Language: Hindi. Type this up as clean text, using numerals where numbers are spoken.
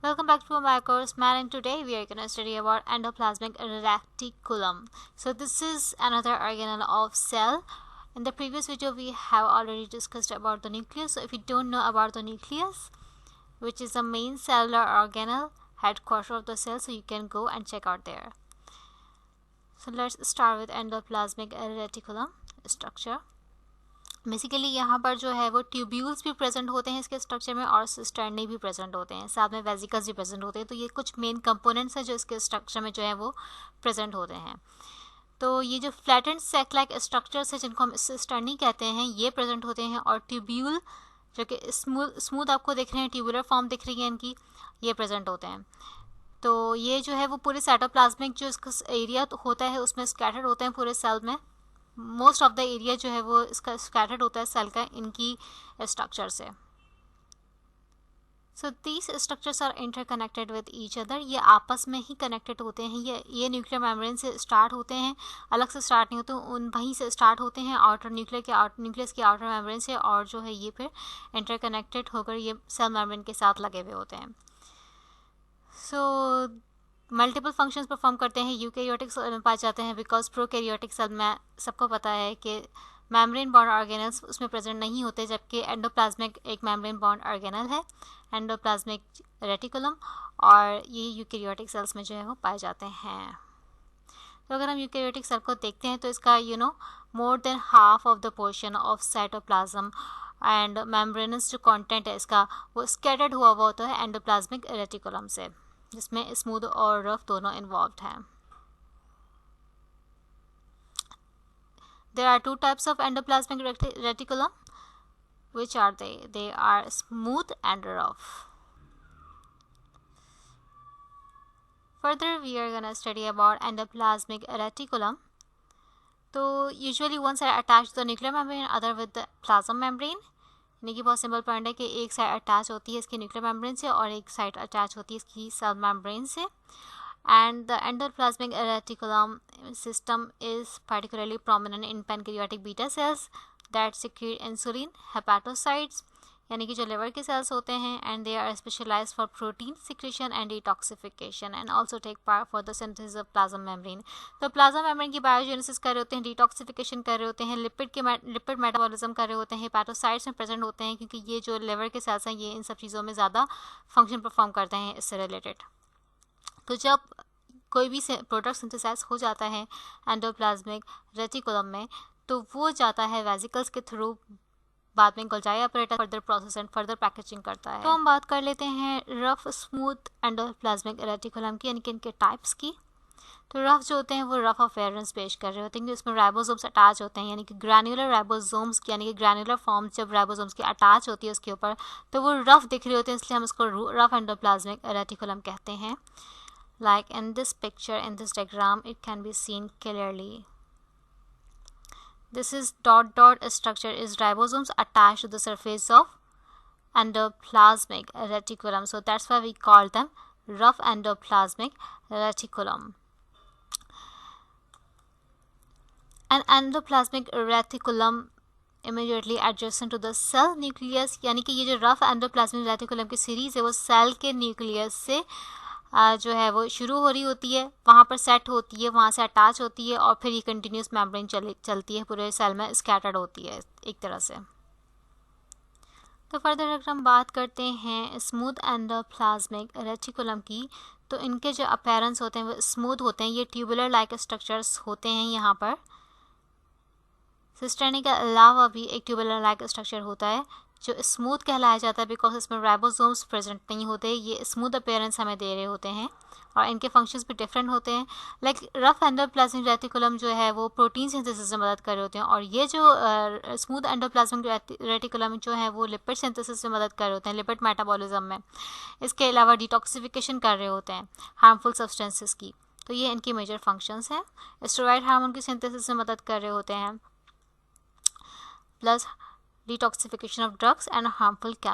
Welcome back to my course, man, and today we are going to study about endoplasmic reticulum. So this is another organelle of cell. In the previous video we have already discussed about the nucleus. So if you don't know about the nucleus, which is the main cellular organelle, headquarters of the cell, so you can go and check out there. So let's start with endoplasmic reticulum structure. Basically यहाँ पर जो है वो ट्यूब्यूल्स भी प्रेजेंट होते हैं इसके स्ट्रक्चर में और सिस्टर्नी भी प्रेजेंट होते हैं, साथ में वेसिकल्स भी प्रेजेंट होते हैं. तो ये कुछ मेन कंपोनेंट्स हैं जो इसके स्ट्रक्चर में जो है वो प्रेजेंट होते हैं. तो ये जो फ्लैटेंड सैक लाइक स्ट्रक्चर्स है जिनको हम सिस्टर्नी कहते हैं ये प्रेजेंट होते हैं, और ट्यूब्यूल जो कि स्मूथ आपको दिख रहे हैं, ट्यूबुलर फॉर्म दिख रही है इनकी, ये प्रेजेंट होते हैं. तो ये जो है वो पूरे साइटोप्लाज्मिक जो इसका एरिया होता है उसमें स्कैटर्ड होते हैं पूरे सेल में. मोस्ट ऑफ द एरिया जो है वो इसका स्कैटर्ड होता है सेल का इनकी स्ट्रक्चर से. So these structures are interconnected with each other. ये आपस में ही कनेक्टेड होते हैं. ये न्यूक्लियर मेम्ब्रेन से स्टार्ट होते हैं, अलग से स्टार्ट नहीं होते, उन वहीं से स्टार्ट होते हैं आउटर न्यूक्लियस के आउटर मेम्ब्रेन से, और जो है ये फिर इंटरकनेक्टेड होकर ये सेल मेम्ब्रेन के साथ लगे हुए होते हैं. सो मल्टीपल फंक्शंस परफॉर्म करते हैं. यूकैरियोटिक सेल में पाए जाते हैं बिकॉज प्रोकैरियोटिक सेल में सबको पता है कि मेम्ब्रेन बॉन्ड ऑर्गेनल्स उसमें प्रेजेंट नहीं होते, जबकि एंडोप्लाज्मिक एक मेम्ब्रेन बॉन्ड ऑर्गेनल है, एंडोप्लाज्मिक रेटिकुलम, और ये यूकैरियोटिक सेल्स में जो है वो पाए जाते हैं. तो अगर हम यूकैरियोटिक सेल को देखते हैं तो इसका more than half of the portion of cytoplasm and membranes जो कंटेंट है इसका वो स्कैटर्ड हुआ होता है एंडोप्लाज्मिक रेटिकुलम से, जिसमें स्मूथ और रफ दोनों इन्वॉल्व हैं. There are two types of endoplasmic reticulum. Which are they? They are smooth and rough. Further, we are gonna study about endoplasmic reticulum. So usually one side attached to the nuclear membrane, other with the plasma membrane. यानी कि बहुत सिंपल पॉइंट है कि एक साइड अटैच होती है इसकी न्यूक्लियर मेम्ब्रेन से और एक साइड अटैच होती है इसकी सेल मेम्ब्रेन से. And the endoplasmic reticulum system is particularly prominent in pancreatic beta cells that secrete insulin, hepatocytes यानी कि जो लिवर के सेल्स होते हैं, and they are specialised for protein secretion and detoxification and also take part for the synthesis of plasma membrane. तो प्लाज्मा मेम्ब्रेन की बायोजेनेसिस कर रहे होते हैं, डिटॉक्सिफिकेशन कर रहे होते हैं, लिपिड मेटाबॉलिज्म कर रहे होते हैं, हेपाटोसाइट्स में प्रेजेंट होते हैं, क्योंकि ये जो लिवर के सेल्स हैं ये इन सब चीज़ों में ज़्यादा फंक्शन परफॉर्म करते हैं इससे रिलेटेड. तो जब कोई भी प्रोडक्ट सिंथेसाइज हो जाता है एंडोप्लाज्मिक रेटिकुलम में तो वो जाता है वेसिकल्स के थ्रू, बाद में Golgi apparatus further process and further packaging करता है. तो हम बात कर लेते हैं रफ स्मूथ एंडोप्लाज्मिक रेटिकुलम की, यानी कि इनके टाइप्स की. तो रफ जो होते हैं वो रफ अफेयरेंस पेश कर रहे होते हैं, उसमें राइबोसोम्स अटैच होते हैं, यानी कि ग्रैन्युलर राइबोसोम्स, यानी कि ग्रैन्युलर फॉर्म जब राइबोसोम्स की अटैच होती है उसके ऊपर तो वो रफ दिख रहे होते हैं, इसलिए हम उसको रफ एंडोप्लाज्मिक रेटिकुलम कहते हैं. Like in this picture, in this diagram, it can be seen clearly. This is dot structure is ribosomes attached to the surface of endoplasmic reticulum. So that's why we call them rough endoplasmic reticulum. An endoplasmic reticulum immediately adjacent to the cell nucleus, यानी कि ये जो rough endoplasmic reticulum की सीरीज है वो सेल के न्यूक्लियस से जो है वो शुरू हो रही होती है, वहाँ पर सेट होती है, वहाँ से अटैच होती है, और फिर ये कंटिन्यूस मेम्ब्रेन चलती है पूरे सेल में, स्कैटर्ड होती है एक तरह से. तो फर्दर अगर हम बात करते हैं स्मूथ एंडोप्लाज्मिक रेटिकुलम की, तो इनके जो अपीयरेंस होते हैं वो स्मूथ होते हैं. ये ट्यूबुलर लाइक स्ट्रक्चर्स होते हैं. यहाँ पर सिस्टर्नी के अलावा भी एक ट्यूबुलर लाइक स्ट्रक्चर होता है जो स्मूथ कहलाया जाता है बिकॉज इसमें राइबोसोम्स प्रेजेंट नहीं होते. ये स्मूथ अपीयरेंस हमें दे रहे होते हैं और इनके फंक्शंस भी डिफरेंट होते हैं. लाइक रफ एंडोप्लाज्मिक रेटिकुलम जो है वो प्रोटीन सिंथेसिस में मदद कर रहे होते हैं, और ये जो स्मूथ एंडोप्लाज्मिक रेटिकुलम जो है वो लिपिड सिंथेसिस में मदद कर रहे होते हैं, लिपिड मेटाबॉलिज्म में. इसके अलावा डिटॉक्सिफिकेशन कर रहे होते हैं हार्मफुल सब्सटेंसेस की. तो ये इनकी मेजर फंक्शंस हैं. स्टेरॉइड हार्मोन की सिंथेसिस में मदद कर रहे होते हैं, plus detoxification of drugs and harmful chemicals.